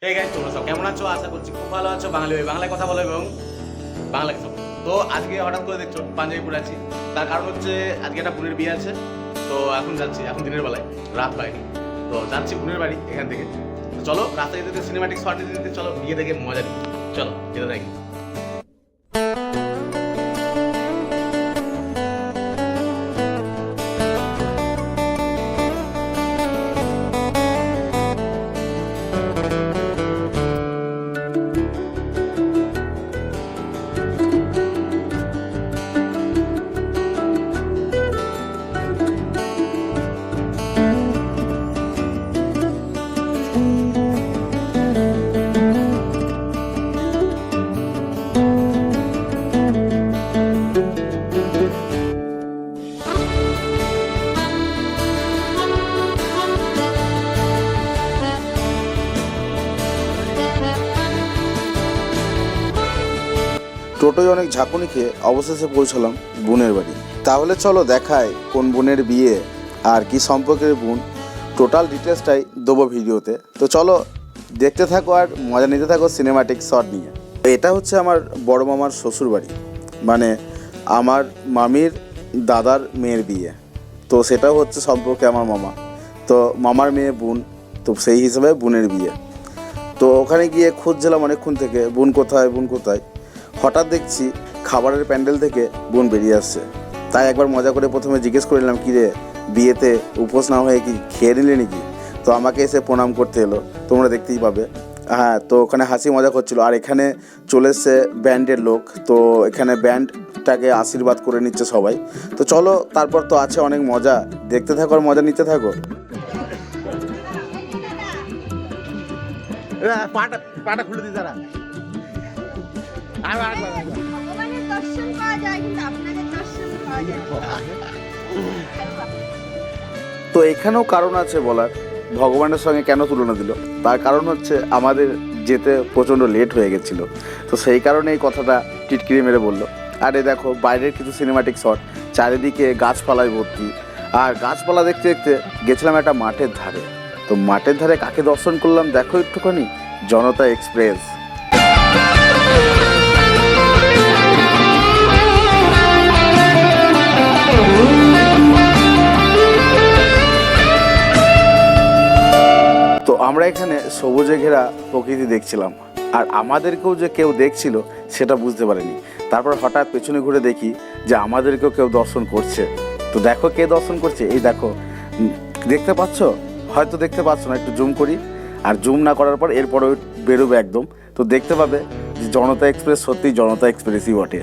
এই গাইস তোমরা সব কেমন আছো? আশা করছি খুব ভালো আছো। বাংলায় কথা বলো এবং বাংলা সব। তো আজকে হঠাৎ করে দেখছো পাঞ্জাবি পরে আছি, তার কারণ হচ্ছে আজকে একটা বোনের বিয়ে আছে। তো এখন যাচ্ছি, এখন দিনের বেলায়, রাত হয়নি, তো যাচ্ছি বোনের বাড়ি এখান থেকে। তো চলো রাস্তায় যেতে যেতে সিনেমাটিক শট নিতে নিতে চলো বিয়ে দেখে মজা নিই। চলো যেতে থাকি। টোটোয় অনেক ঝাঁকুনি খেয়ে অবশেষে পৌঁছলাম বোনের বাড়ি। তাহলে চলো দেখায় কোন বোনের বিয়ে আর কি সম্পর্কের বোন, টোটাল ডিটেলসটাই দেবো ভিডিওতে। তো চলো দেখতে থাকো আর মজা নিতে থাকো সিনেমাটিক শট নিয়ে। এটা হচ্ছে আমার বড় মামার শ্বশুর বাড়ি, মানে আমার মামির দাদার মেয়ের বিয়ে। তো সেটাও হচ্ছে সম্পর্কে আমার মামা, তো মামার মেয়ে বোন, তো সেই হিসাবে বোনের বিয়ে। তো ওখানে গিয়ে খুঁজছিলাম অনেকক্ষণ থেকে বোন কোথায় বোন কোথায়। হঠাৎ দেখছি খাবারের প্যান্ডেল থেকে বোন বেরিয়ে আসছে। তাই একবার মজা করে প্রথমে জিজ্ঞেস করে নিলাম, কী রে বিয়েতে উপোস না হয়ে কি খেয়ে নিলে নাকি? তো আমাকে এসে প্রণাম করতে এলো, তোমরা দেখতেই পাবে। হ্যাঁ, তো ওখানে হাসি মজা করছিল। আর এখানে চলে এসছে ব্যান্ডের লোক, তো এখানে ব্যান্ডটাকে আশীর্বাদ করে নিচ্ছে সবাই। তো চলো তারপর তো আছে অনেক মজা, দেখতে থাকো আর মজা নিতে থাকো। পাটা খুলে দিই তারা। ভগবানের দর্শন পাওয়া যায়, কিন্তু আপনাদের দর্শন পাওয়া যায় না। তো এখানেও কারণ আছে বলার, ভগবানের সঙ্গে কেন তুলনা দিল। তার কারণ হচ্ছে আমাদের যেতে প্রচণ্ড লেট হয়ে গেছিলো, তো সেই কারণে এই কথাটা টিটকিরি মেরে বললো। আর এ দেখো বাইরের কিছু সিনেমাটিক শট, চারিদিকে গাছপালায় ভর্তি। আর গাছপালা দেখতে দেখতে গেছিলাম একটা মাঠের ধারে। তো মাঠের ধারে কাকে দর্শন করলাম দেখো একটুখানি, জনতা এক্সপ্রেস। তো আমরা এখানে সবুজে ঘেরা প্রকৃতি দেখছিলাম, আর আমাদেরকেও যে কেউ দেখছিল সেটা বুঝতে পারিনি। তারপর হঠাৎ পেছনে ঘুরে দেখি যে আমাদেরকেও কেউ দর্শন করছে। তো দেখো কে দর্শন করছে, এই দেখো, দেখতে পাচ্ছ? হয়তো দেখতে পাচ্ছ না, একটু জুম করি। আর জুম না করার পর এরপরে বেরোবে একদম, তো দেখতে পাবে যে জনতা এক্সপ্রেস সত্যিই জনতা এক্সপ্রেসই বটে।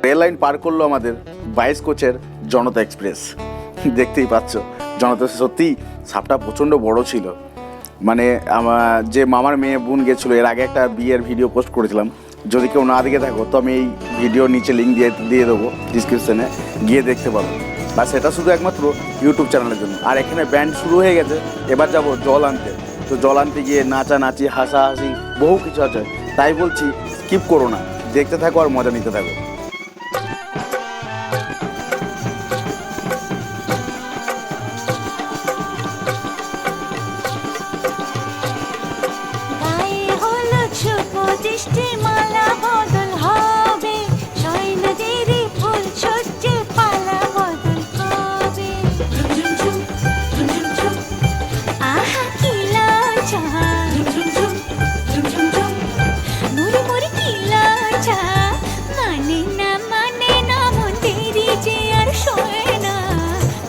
রেল লাইন পার করলো আমাদের 22 কোচের জনতা এক্সপ্রেস। দেখতেই পাচ্ছ জনতা সত্যি সাপটা প্রচণ্ড বড় ছিল। মানে আমার যে মামার মেয়ে বোন গেছিলো, এর আগে একটা বিয়ের ভিডিও পোস্ট করেছিলাম। যদি কেউ না দেখে থাকো তো আমি এই ভিডিওর নিচে লিঙ্ক দিয়ে দেবো ডিসক্রিপশানে, গিয়ে দেখতে পাবো। বা সেটা শুধু একমাত্র ইউটিউব চ্যানেলের জন্য। আর এখানে ব্যান্ড শুরু হয়ে গেছে, এবার যাব জল আনতে। তো জল আনতে গিয়ে নাচানাচি হাসাহাসি বহু কিছু আছে। তাই বলছি স্কিপ করো না, দেখতে থাকো আর মজা নিতে থাকো। মালা বদল হবে, সৈন্যদেরই ফুল ছুটছে, পালা বদল হবে। আহা কি লজ্জা, মুড়ি মুড়ি কি লজ্জা, মানে না মন্দিরি যে আর শোয় না,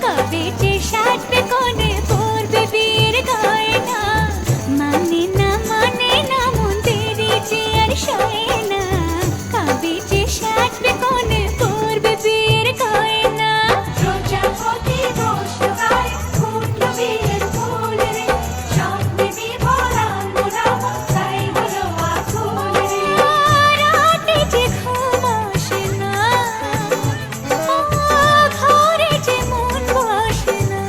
কবে যে সাজবে কোণে পড়বে বীর গয়না, মানে না মন্দিরি যে আর শোয় না, কবে যে সাজবে কোণে পড়বে বীর গয়না। প্রজাপতি বসবাই পূর্ণ বীরের ফুল রে, স্বপ্নে বিভোরা মোরাম তাই হলো আকুল রে। রাতে যে ঘুম আসে না, ঘরে যে মন বসে না,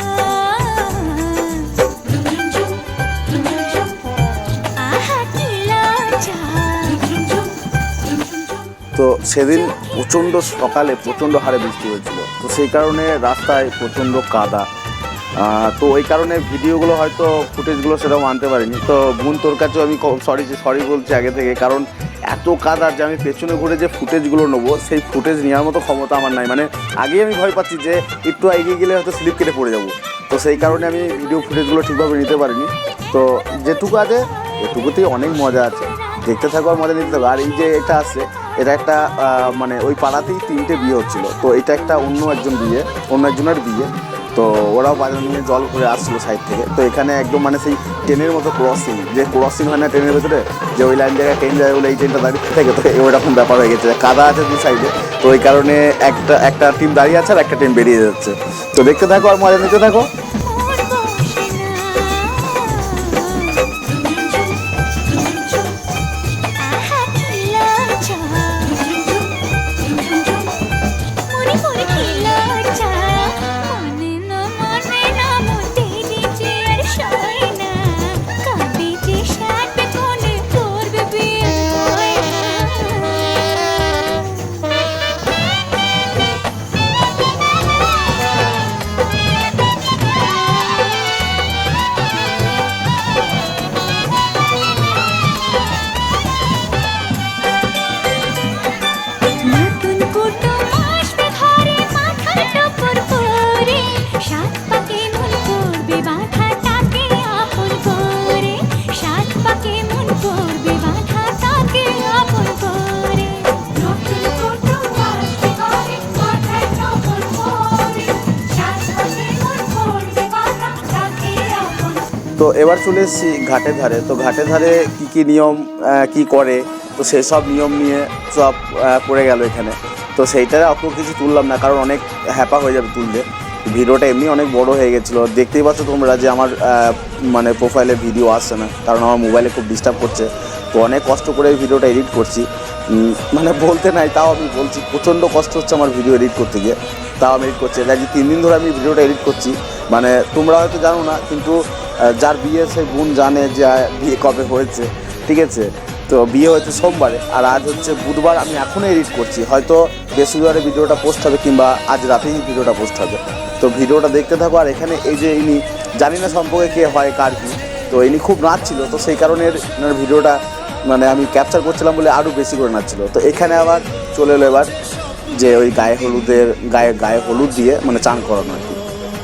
আহা কি লজ্জা। তো সেদিন প্রচণ্ড সকালে প্রচণ্ড হারে বৃষ্টি হয়েছিল, তো সেই কারণে রাস্তায় প্রচণ্ড কাদা। তো ওই কারণে ভিডিওগুলো হয়তো ফুটেজগুলো সেরকম আনতে পারিনি। তো বোন তোর কাছেও আমি সরি বলছি আগে থেকে, কারণ এত কাদার যে আমি পেছনে ঘুরে যে ফুটেজগুলো নেবো সেই ফুটেজ নেওয়ার মতো ক্ষমতা আমার নাই। মানে আগেই আমি ভয় পাচ্ছি যে একটু এগিয়ে গেলে হয়তো স্লিপ কেটে পড়ে যাবো। তো সেই কারণে আমি ভিডিও ফুটেজগুলো ঠিকভাবে নিতে পারিনি। তো যেটুকু আছে এটুকুতেই অনেক মজা আছে, দেখতে থাকো আর মজা নিতে থাকো। আর এই যে এটা আছে, এটা একটা মানে ওই পাড়াতেই 3টে বিয়ে হচ্ছিলো। তো এটা একটা অন্য একজনের বিয়ে। তো ওরাও বাজার নিয়ে জল করে আসছিলো সাইড থেকে। তো এখানে একদম মানে সেই ট্রেনের মতো ক্রসিং হয় না ট্রেনের ভেতরে, যে ওই লাইন জায়গায় ট্রেন যায় বলে এই ট্রেনটা দাঁড়িয়ে থাকে। তো ওইরকম ব্যাপার হয়ে গেছে, কাদা আছে দু সাইডে। তো ওই কারণে একটা টিম দাঁড়িয়ে আছে আর একটা টিম বেরিয়ে যাচ্ছে। তো দেখতে থাকো আর মজা নিতে থাকো। তো এবার চলে এসেছি ঘাটের ধারে। তো ঘাটের ধারে কী নিয়ম কি করে, তো সেসব নিয়ম নিয়ে সব পড়ে গেল এখানে। তো সেইটা অত কিছু তুললাম না, কারণ অনেক হ্যাপা হয়ে যাবে তুললে। ভিডিওটা এমনি অনেক বড় হয়ে গেছিলো, দেখতেই পাচ্ছ তোমরা যে আমার মানে প্রোফাইলে ভিডিও আসছে না, কারণ আমার মোবাইলে খুব ডিস্টার্ব করছে। তো অনেক কষ্ট করে এই ভিডিওটা এডিট করছি, মানে বলতে নাই তাও আমি বলছি, প্রচণ্ড কষ্ট হচ্ছে আমার ভিডিও এডিট করতে গিয়ে। তাও আমি এডিট করছি, আজকে 3 দিন ধরে আমি ভিডিওটা এডিট করছি। মানে তোমরা হয়তো জানো না, কিন্তু যার বিয়ে সেই বোন জানে যে বিয়ে কবে হয়েছে, ঠিক আছে। তো বিয়ে হয়েছে সোমবারে, আর আজ হচ্ছে বুধবার। আমি এখনও এডিট করছি, হয়তো বৃহস্পতিবারে ভিডিওটা পোস্ট হবে, কিংবা আজ রাতেই ভিডিওটা পোস্ট হবে। তো ভিডিওটা দেখতে থাকো। আর এখানে এই যে ইনি, জানি না সম্পর্কে কে হয় কার কি, তো ইনি খুব নাচছিল। তো সেই কারণে ভিডিওটা মানে আমি ক্যাপচার করছিলাম বলে আরও বেশি করে নাচছিল। তো এখানে আবার চলে এলো এবার যে ওই গায়ে হলুদ দিয়ে মানে চান করানো আর কি।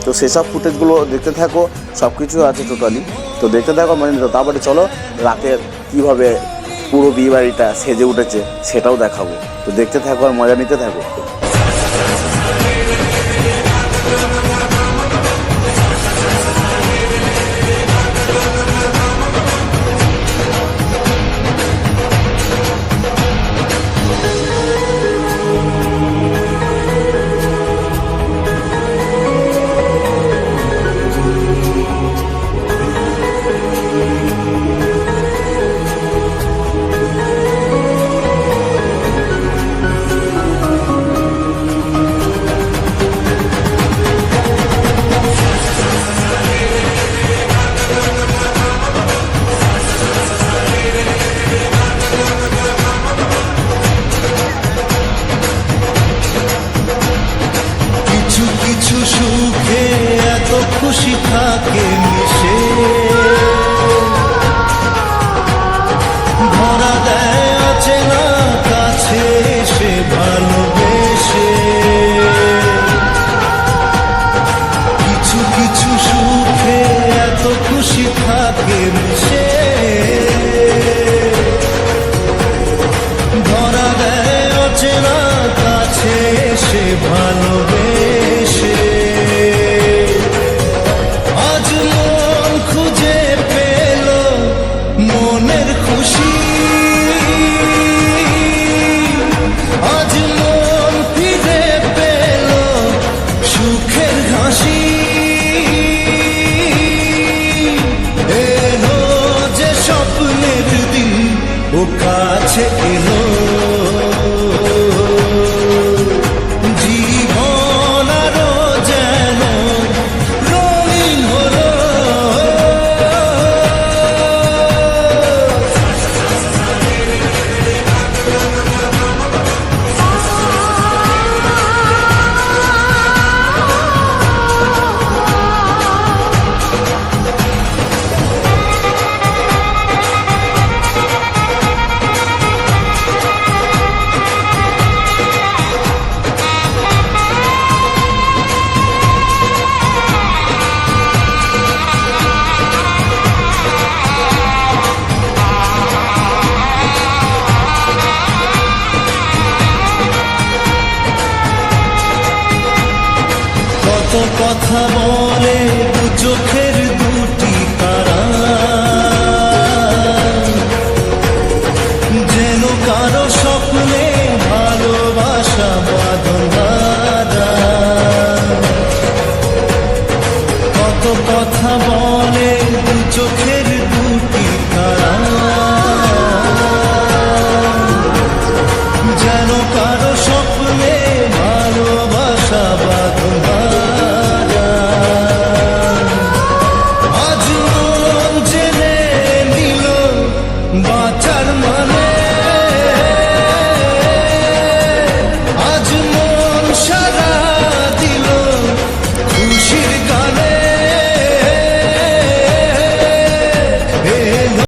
তো সেসব ফুটেজগুলো দেখতে থাকো, সব কিছু আছে টোটালি। তো দেখতে থাকো মানে, তারপরে চলো রাতের কীভাবে পুরো বিয়ে বাড়িটা সেজে উঠেছে সেটাও দেখাবো। তো দেখতে থাকো আর মজা নিতে থাকো। সুখে এত খুশি থাকে মিশে, ধরা দেয় অচেনা কাছে সে ভালোবেসে। কিছু কিছু সুখে এত খুশি থাকে মিশে, ধরা দেয় অচেনা কাছে সে ভালোবেসে। আজ মন খুঁজে পেল মনের খুশি, আজ মন ফিরে পেল সুখের হাসি। এলো যে স্বপ্নের দিন ও কাছে এলো, জীবন আরো যেন রঙিন হলো। কথা বলে দু চোখের দুটি তারা, যেন কারো স্বপ্নে ভালোবাসা বাঁধন বাঁধা। কত কথা বলে দু চোখের